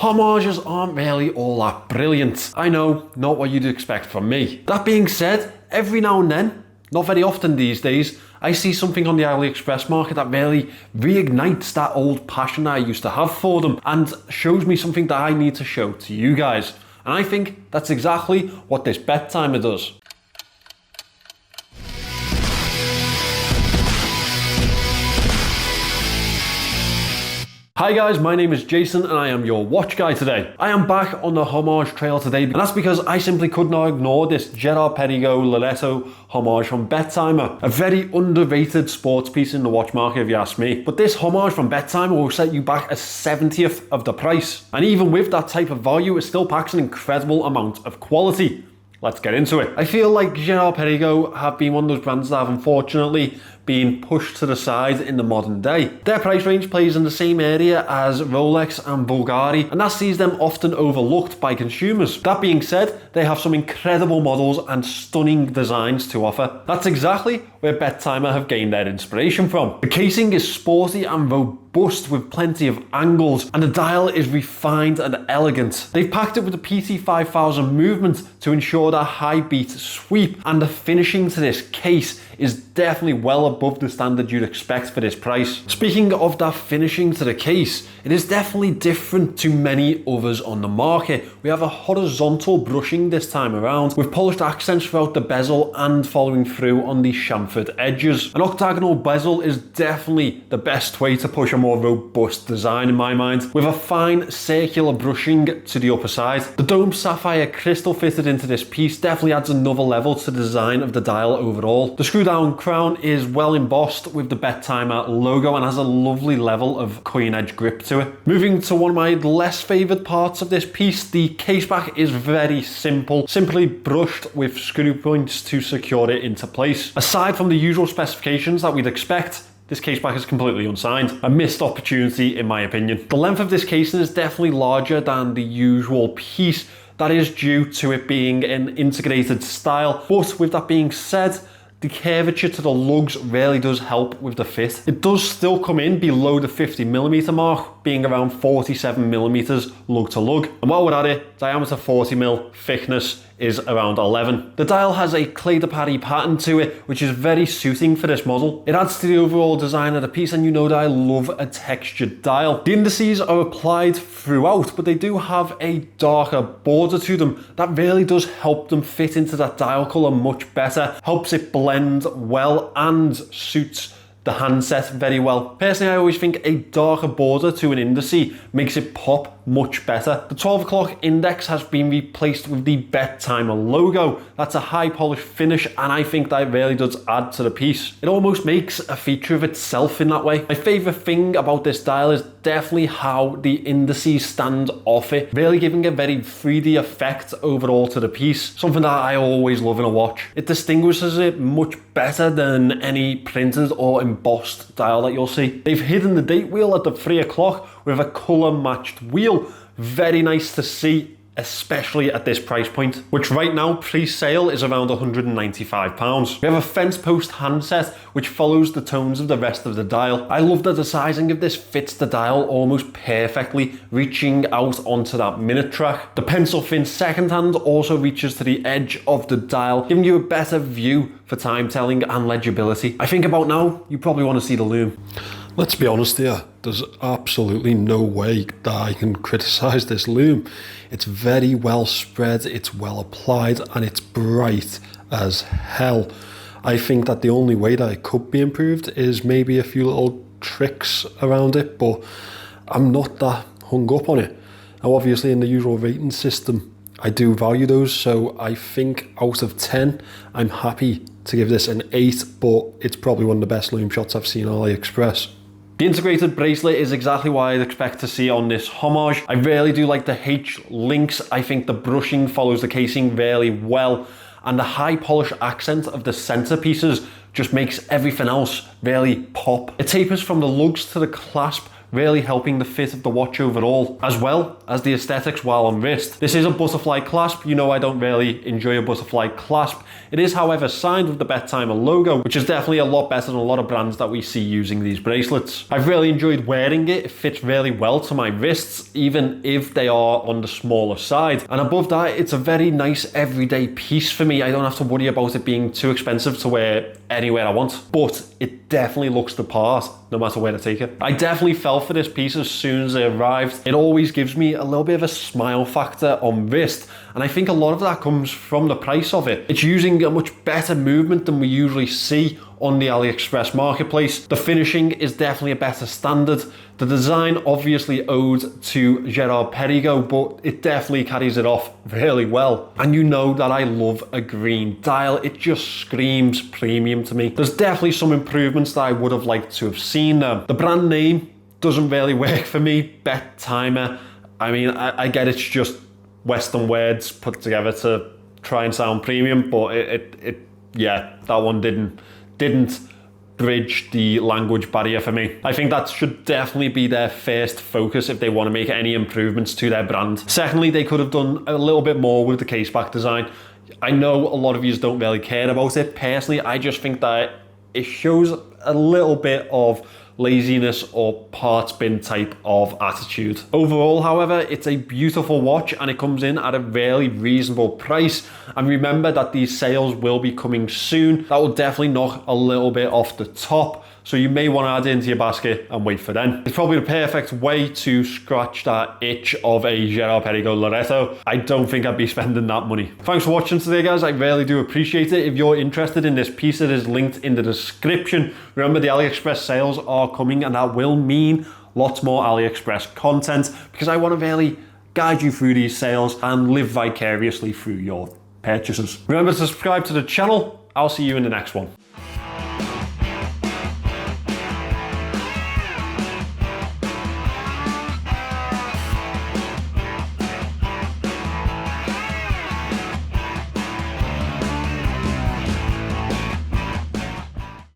homages aren't really all that brilliant. I know, not what you'd expect from me. That being said, every now and then, not very often these days, I see something on the Aliexpress market that really reignites that old passion that I used to have for them and shows me something that I need to show to you guys. And I think that's exactly what this Bettimer does. Hi guys, my name is Jason and I am your watch guy today. I am back on the homage trail today, and that's because I simply could not ignore this girard-perregaux Laureato homage from Bettimer. A very underrated sports piece in the watch market if you ask me. But this homage from Bettimer will set you back a 70th of the price. And even with that type of value, it still packs an incredible amount of quality. Let's get into it. I feel like girard-perregaux have been one of those brands that have unfortunately been pushed to the side in the modern day. Their price range plays in the same area as Rolex and Bulgari, and that sees them often overlooked by consumers. That being said, they have some incredible models and stunning designs to offer. That's exactly where Bettimer have gained their inspiration from. The casing is sporty and robust with plenty of angles, and the dial is refined and elegant. They've packed it with the PT5000 movement to ensure that high beat sweep, and the finishing to this case is definitely well above the standard you'd expect for this price. Speaking of that finishing to the case, it is definitely different to many others on the market. We have a horizontal brushing this time around, with polished accents throughout the bezel and following through on the chamfered edges. An octagonal bezel is definitely the best way to push a more robust design in my mind, with a fine circular brushing to the upper side. The domed sapphire crystal fitted into this piece definitely adds another level to the design of the dial overall. The screw down crown is well embossed with the Bettimer logo and has a lovely level of coin edge grip to it. Moving to one of my less favoured parts of this piece, the case back is very simple, simply brushed with screw points to secure it into place. Aside from the usual specifications that we'd expect, this case back is completely unsigned. A missed opportunity in my opinion. The length of this casing is definitely larger than the usual piece. That is due to it being an integrated style, but with that being said, the curvature to the lugs really does help with the fit. It does still come in below the 50mm mark, being around 47mm lug to lug. And while we're at it, diameter 40mm, thickness is around 11. The dial has a clé de Paris pattern to it, which is very suiting for this model. It adds to the overall design of the piece, and you know that I love a textured dial. The indices are applied throughout, but they do have a darker border to them that really does help them fit into that dial color much better, helps it blend well and suits the handset very well. Personally, I always think a darker border to an indice makes it pop much better. The 12 o'clock index has been replaced with the Bettimer logo. That's a high polished finish, and I think that really does add to the piece. It almost makes a feature of itself in that way. My favourite thing about this dial is definitely how the indices stand off it, really giving a very 3D effect overall to the piece, something that I always love in a watch. It distinguishes it much better than any printed or embossed dial that you'll see. They've hidden the date wheel at the 3 o'clock with a colour matched wheel. Very nice to see, especially at this price point, which right now pre-sale is around £195. We have a fence post handset which follows the tones of the rest of the dial. I love that the sizing of this fits the dial almost perfectly, reaching out onto that minute track. The pencil thin second hand also reaches to the edge of the dial, giving you a better view for time telling and legibility. I think about now, you probably want to see the Lume. Let's be honest here, there's absolutely no way that I can criticise this Lume. It's very well spread, it's well applied, and it's bright as hell. I think that the only way that it could be improved is maybe a few little tricks around it, but I'm not that hung up on it. Now obviously in the usual rating system, I do value those, so I think out of 10, I'm happy to give this an 8, but it's probably one of the best Lume shots I've seen on Aliexpress. The integrated bracelet is exactly what I'd expect to see on this homage. I really do like the H links. I think the brushing follows the casing really well, and the high polish accent of the centerpieces just makes everything else really pop. It tapers from the lugs to the clasp really helping the fit of the watch overall, as well as the aesthetics while on wrist. This is a butterfly clasp. You know I don't really enjoy a butterfly clasp. It is, however, signed with the Bettimer logo, which is definitely a lot better than a lot of brands that we see using these bracelets. I've really enjoyed wearing it. It fits really well to my wrists, even if they are on the smaller side. And above that, it's a very nice everyday piece for me. I don't have to worry about it being too expensive to wear anywhere I want, but it definitely looks the part no matter where I take it. I definitely fell for this piece as soon as it arrived. It always gives me a little bit of a smile factor on wrist, and I think a lot of that comes from the price of it. It's using a much better movement than we usually see on the AliExpress marketplace. The finishing is definitely a better standard. The design obviously owed to girard-perregaux, but it definitely carries it off really well. And you know that I love a green dial. It just screams premium to me. There's definitely some improvements that I would have liked to have seen there. The brand name doesn't really work for me, Bettimer. I mean, I get it's just Western words put together to try and sound premium, but yeah, that one didn't bridge the language barrier for me. I think that should definitely be their first focus if they want to make any improvements to their brand. Secondly, they could have done a little bit more with the caseback design. I know a lot of you don't really care about it. Personally, I just think that it shows a little bit of laziness or parts bin type of attitude. Overall, however, it's a beautiful watch and it comes in at a really reasonable price. And remember that these sales will be coming soon. That will definitely knock a little bit off the top, so you may want to add it into your basket and wait for then. It's probably the perfect way to scratch that itch of a girard-perregaux Laureato. I don't think I'd be spending that money. Thanks for watching today, guys. I really do appreciate it. If you're interested in this piece, it is linked in the description. Remember, the AliExpress sales are coming, and that will mean lots more AliExpress content, because I want to really guide you through these sales and live vicariously through your purchases. Remember to subscribe to the channel. I'll see you in the next one.